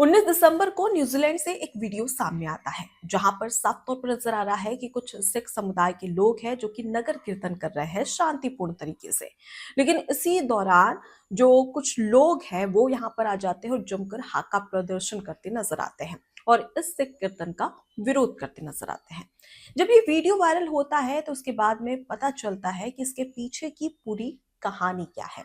19 दिसंबर को न्यूजीलैंड से एक वीडियो सामने आता है जहां पर साफ तौर पर नजर आ रहा है कि कुछ सिख समुदाय के लोग हैं जो कि नगर कीर्तन कर रहे हैं शांतिपूर्ण तरीके से। लेकिन इसी दौरान जो कुछ लोग हैं वो यहां पर आ जाते हैं और जमकर हाका प्रदर्शन करते नजर आते हैं और इस सिख कीर्तन का विरोध करते नजर आते हैं। जब ये वीडियो वायरल होता है तो उसके बाद में पता चलता है कि इसके पीछे की पूरी कहानी क्या है।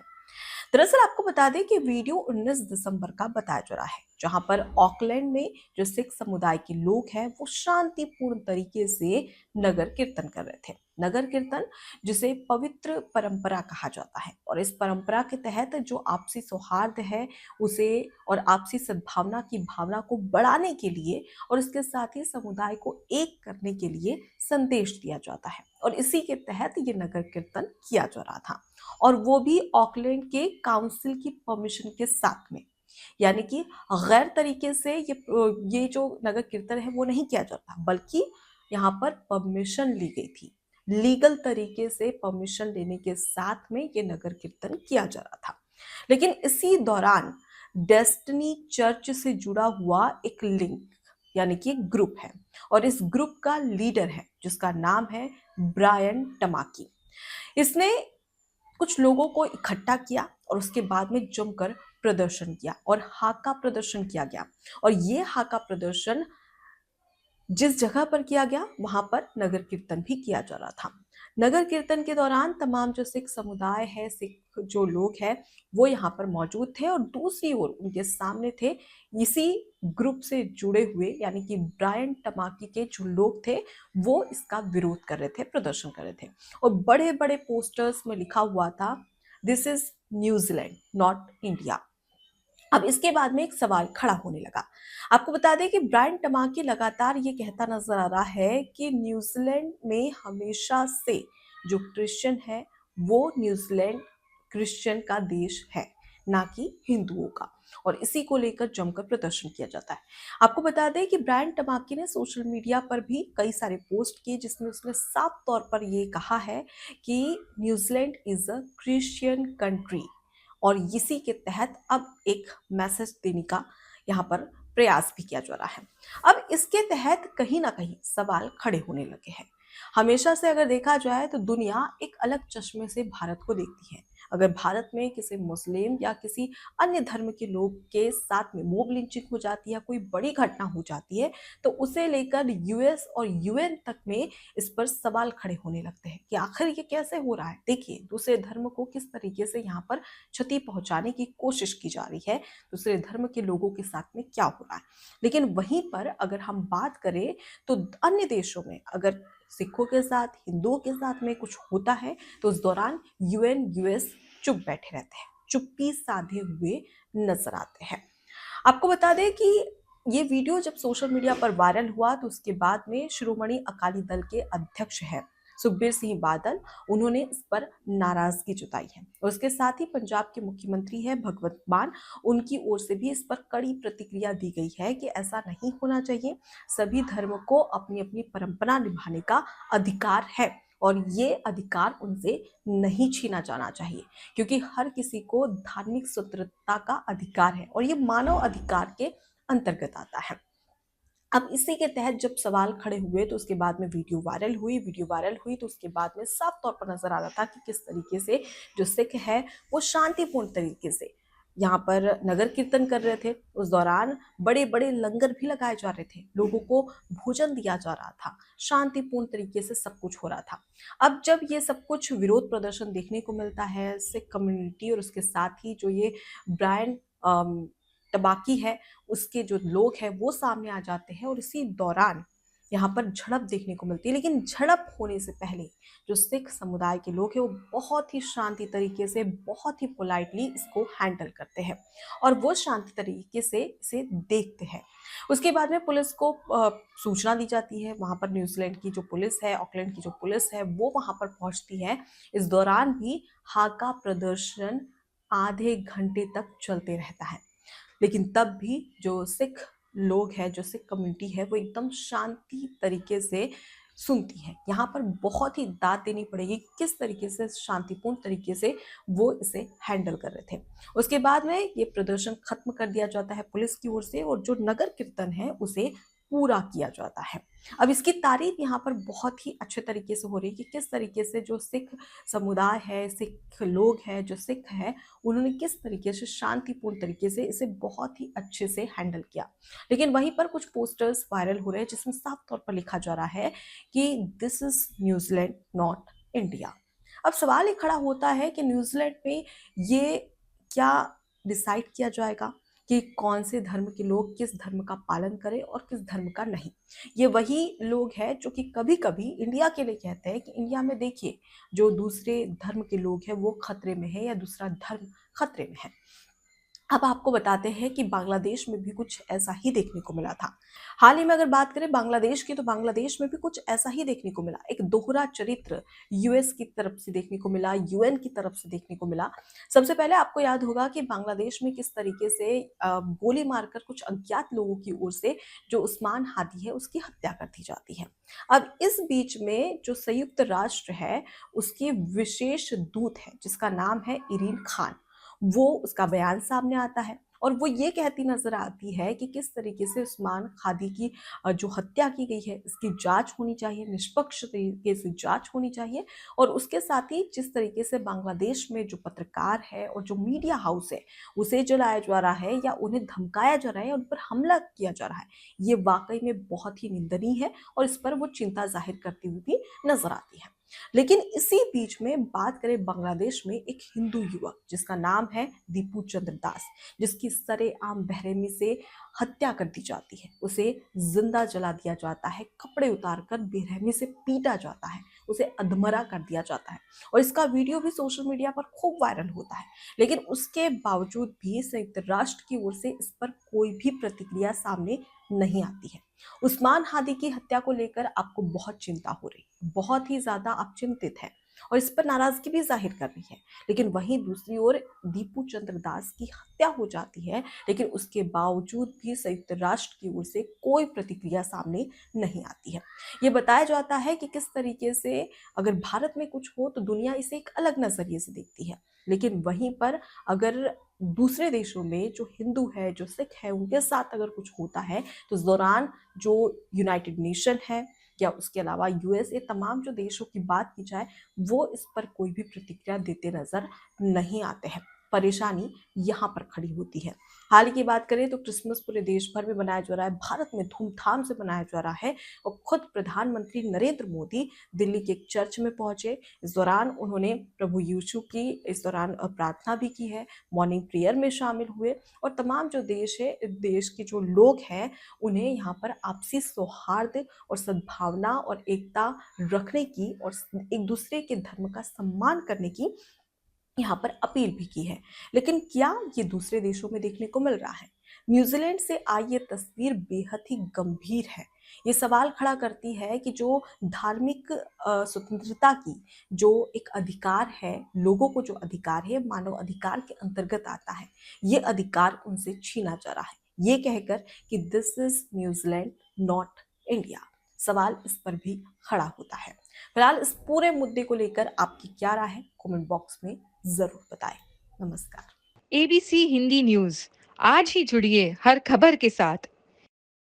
दरअसल आपको बता दें कि वीडियो 19 दिसंबर का बताया जा रहा है जहां पर ऑकलैंड में जो सिख समुदाय के लोग हैं वो शांतिपूर्ण तरीके से नगर कीर्तन कर रहे थे। नगर कीर्तन जिसे पवित्र परंपरा कहा जाता है और इस परंपरा के तहत जो आपसी सौहार्द है उसे और आपसी सद्भावना की भावना को बढ़ाने के लिए और इसके साथ ही समुदाय को एक करने के लिए संदेश दिया जाता है और इसी के तहत ये नगर कीर्तन किया जा रहा था और वो भी ऑकलैंड के काउंसिल की परमिशन के साथ में। यानी कि गैर तरीके से ये जो नगर कीर्तन है वो नहीं किया जाता बल्कि यहाँ पर परमिशन ली गई थी। लीगल तरीके से परमिशन लेने के साथ में ये नगर कीर्तन किया जा रहा था। लेकिन इसी दौरान डेस्टिनी चर्च से जुड़ा हुआ एक लिंक यानी कि एक ग्रुप है और इस ग्रुप का लीडर है जिसका नाम है ब्रायन टमाकी। इसने कुछ लोगों को इकट्ठा किया और उसके बाद में जमकर प्रदर्शन किया और हाका प्रदर्शन किया गया। और ये हाका प्रदर्शन जिस जगह पर किया गया वहां पर नगर कीर्तन भी किया जा रहा था। नगर कीर्तन के दौरान तमाम जो सिख समुदाय है, सिख जो लोग हैं वो यहाँ पर मौजूद थे और दूसरी ओर उनके सामने थे इसी ग्रुप से जुड़े हुए यानी कि ब्रायन टमाकी के जो लोग थे वो इसका विरोध कर रहे थे, प्रदर्शन कर रहे थे और बड़े बड़े पोस्टर्स में लिखा हुआ था this is New Zealand not India. अब इसके बाद में एक सवाल खड़ा होने लगा। आपको बता दें कि ब्रायन टमाकी लगातार ये कहता नजर आ रहा है कि न्यूजीलैंड में हमेशा से जो क्रिश्चियन है वो न्यूजीलैंड क्रिश्चियन का देश है, ना कि हिंदुओं का। और इसी को लेकर जमकर प्रदर्शन किया जाता है। आपको बता दें कि ब्रायन टमाकी ने सोशल मीडिया पर भी कई सारे पोस्ट किए जिसमें उसने साफ तौर पर ये कहा है कि New Zealand is a Christian country और इसी के तहत अब एक मैसेज देने का यहाँ पर प्रयास भी किया जा रहा है। अब इसके तहत कहीं ना कहीं सवाल खड़े होने लगे हैं। हमेशा से अगर देखा जाए तो दुनिया एक अलग चश्मे से भारत को देखती है। अगर भारत में किसी मुस्लिम या किसी अन्य धर्म के लोग के साथ में मॉब लिंचिंग हो जाती है, कोई बड़ी घटना हो जाती है तो उसे लेकर यूएस और यूएन तक में इस पर सवाल खड़े होने लगते हैं कि आखिर ये कैसे हो रहा है। देखिए दूसरे धर्म को किस तरीके से यहाँ पर क्षति पहुंचाने की कोशिश की जा रही है, दूसरे धर्म के लोगों के साथ में क्या हो रहा है। लेकिन वहीं पर अगर हम बात करें तो अन्य देशों में अगर सिखों के साथ हिंदुओं के साथ में कुछ होता है तो उस दौरान यूएन यूएस चुप बैठे रहते हैं, चुप्पी साधे हुए नजर आते हैं। आपको बता दें कि ये वीडियो जब सोशल मीडिया पर वायरल हुआ तो उसके बाद में शिरोमणि अकाली दल के अध्यक्ष हैं सुखबीर सिंह बादल, उन्होंने इस पर नाराजगी जताई है और उसके साथ ही पंजाब के मुख्यमंत्री है भगवंत मान, उनकी ओर से भी इस पर कड़ी प्रतिक्रिया दी गई है कि ऐसा नहीं होना चाहिए। सभी धर्म को अपनी अपनी परंपरा निभाने का अधिकार है और ये अधिकार उनसे नहीं छीना जाना चाहिए क्योंकि हर किसी को धार्मिक स्वतंत्रता का अधिकार है और ये मानव अधिकार के अंतर्गत आता है। अब इसी के तहत जब सवाल खड़े हुए तो उसके बाद में वीडियो वायरल हुई तो उसके बाद में साफ तौर पर नजर आ रहा था कि किस तरीके से जो सिख है वो शांतिपूर्ण तरीके से यहाँ पर नगर कीर्तन कर रहे थे। उस दौरान बड़े बड़े लंगर भी लगाए जा रहे थे, लोगों को भोजन दिया जा रहा था, शांतिपूर्ण तरीके से सब कुछ हो रहा था। अब जब ये सब कुछ विरोध प्रदर्शन देखने को मिलता है सिख कम्युनिटी और उसके साथ ही जो ये ब्रायन टबाकी है उसके जो लोग हैं वो सामने आ जाते हैं और इसी दौरान यहाँ पर झड़प देखने को मिलती है। लेकिन झड़प होने से पहले जो सिख समुदाय के लोग हैं वो बहुत ही शांति तरीके से, बहुत ही पोलाइटली इसको हैंडल करते हैं और वो शांति तरीके से इसे देखते हैं। उसके बाद में पुलिस को सूचना दी जाती है। वहाँ पर न्यूजीलैंड की जो पुलिस है, ऑकलैंड की जो पुलिस है वो वहाँ पर पहुँचती है। इस दौरान भी हाका प्रदर्शन आधे घंटे तक चलते रहता है। लेकिन तब भी जो सिख लोग हैं, जो सिख कम्युनिटी है वो एकदम शांति तरीके से सुनती है। यहाँ पर बहुत ही दाद देनी पड़ेगी कि किस तरीके से शांतिपूर्ण तरीके से वो इसे हैंडल कर रहे थे। उसके बाद में ये प्रदर्शन खत्म कर दिया जाता है पुलिस की ओर से और जो नगर कीर्तन है उसे पूरा किया जाता है। अब इसकी तारीफ यहाँ पर बहुत ही अच्छे तरीके से हो रही है कि किस तरीके से जो सिख समुदाय है, सिख लोग हैं, जो सिख हैं, उन्होंने किस तरीके से शांतिपूर्ण तरीके से इसे बहुत ही अच्छे से हैंडल किया। लेकिन वहीं पर कुछ पोस्टर्स वायरल हो रहे हैं जिसमें साफ तौर पर लिखा जा रहा है कि this is New Zealand not India. अब सवाल ये खड़ा होता है कि न्यूजीलैंड में ये क्या डिसाइड किया जाएगा कि कौन से धर्म के लोग किस धर्म का पालन करें और किस धर्म का नहीं। ये वही लोग हैं जो कि कभी कभी इंडिया के लिए कहते हैं कि इंडिया में देखिए जो दूसरे धर्म के लोग हैं वो खतरे में है या दूसरा धर्म खतरे में है। अब आपको बताते हैं कि बांग्लादेश में भी कुछ ऐसा ही देखने को मिला था। हाल ही में अगर बात करें बांग्लादेश की, तो बांग्लादेश में भी कुछ ऐसा ही देखने को मिला। एक दोहरा चरित्र यूएस की तरफ से देखने को मिला, यूएन की तरफ से देखने को मिला। सबसे पहले आपको याद होगा कि बांग्लादेश में किस तरीके से गोली मारकर कुछ अज्ञात लोगों की ओर से जो उस्मान हादी है उसकी हत्या कर दी जाती है। अब इस बीच में जो संयुक्त राष्ट्र है उसकी विशेष दूत है जिसका नाम है इरीन खान, वो उसका बयान सामने आता है और वो ये कहती नजर आती है कि किस तरीके से उस्मान हादी की जो हत्या की गई है इसकी जांच होनी चाहिए, निष्पक्ष तरीके से जांच होनी चाहिए। और उसके साथ ही जिस तरीके से बांग्लादेश में जो पत्रकार है और जो मीडिया हाउस है उसे जलाया जा रहा है या उन्हें धमकाया जा रहा है, उन पर हमला किया जा रहा है, ये वाकई में बहुत ही निंदनीय है और इस पर वो चिंता जाहिर करती हुई भी नजर आती है। लेकिन इसी बीच में बात करें बांग्लादेश में एक हिंदू युवक जिसका नाम है दीपू चंद्र दास, जिसकी सरेआम बेरहमी से हत्या कर दी जाती है, उसे जिंदा जला दिया जाता है, कपड़े उतारकर बेरहमी से पीटा जाता है, उसे अधमरा कर दिया जाता है और इसका वीडियो भी सोशल मीडिया पर खूब वायरल होता है। लेकिन उसके बावजूद भी संयुक्त राष्ट्र की ओर से इस पर कोई भी प्रतिक्रिया सामने नहीं आती है। उस्मान हादी की हत्या को लेकर आपको बहुत चिंता हो रही है, बहुत ही ज्यादा आप चिंतित हैं और इस पर नाराजगी भी जाहिर कर रही है। लेकिन वहीं दूसरी ओर दीपू चंद्र दास की हत्या हो जाती है, लेकिन उसके बावजूद भी संयुक्त राष्ट्र की ओर से कोई प्रतिक्रिया सामने नहीं आती है। ये बताया जाता है कि किस तरीके से अगर भारत में कुछ हो तो दुनिया इसे एक अलग नजरिए से देखती है, लेकिन वहीं पर अगर दूसरे देशों में जो हिंदू है, जो सिख है, उनके साथ अगर कुछ होता है तो इस दौरान जो यूनाइटेड नेशन है या उसके अलावा यूएस, ये तमाम जो देशों की बात की जाए वो इस पर कोई भी प्रतिक्रिया देते नजर नहीं आते हैं। परेशानी यहाँ पर खड़ी होती है। हाल ही की बात करें तो क्रिसमस पूरे देश भर में मनाया जा रहा है, भारत में धूमधाम से मनाया जा रहा है और खुद प्रधानमंत्री नरेंद्र मोदी दिल्ली के एक चर्च में पहुंचे। इस दौरान उन्होंने प्रभु यीशु की इस दौरान प्रार्थना भी की है, मॉर्निंग प्रेयर में शामिल हुए और तमाम जो देश है, देश के जो लोग हैं, उन्हें यहाँ पर आपसी सौहार्द और सद्भावना और एकता रखने की और एक दूसरे के धर्म का सम्मान करने की यहाँ पर अपील भी की है। लेकिन क्या ये दूसरे देशों में देखने को मिल रहा है? न्यूजीलैंड से आई ये तस्वीर बेहद ही गंभीर है। ये सवाल खड़ा करती है कि जो धार्मिक स्वतंत्रता की जो एक अधिकार है, लोगों को जो अधिकार है, मानव अधिकार के अंतर्गत आता है, ये अधिकार उनसे छीना जा रहा है। ये कहकर कि this is New Zealand not India, सवाल इस पर भी खड़ा होता है। फिलहाल इस पूरे मुद्दे को लेकर आपकी क्या राय है, कमेंट बॉक्स में जरूर बताएं। नमस्कार। एबीसी हिंदी न्यूज आज ही जुड़िए हर खबर के साथ।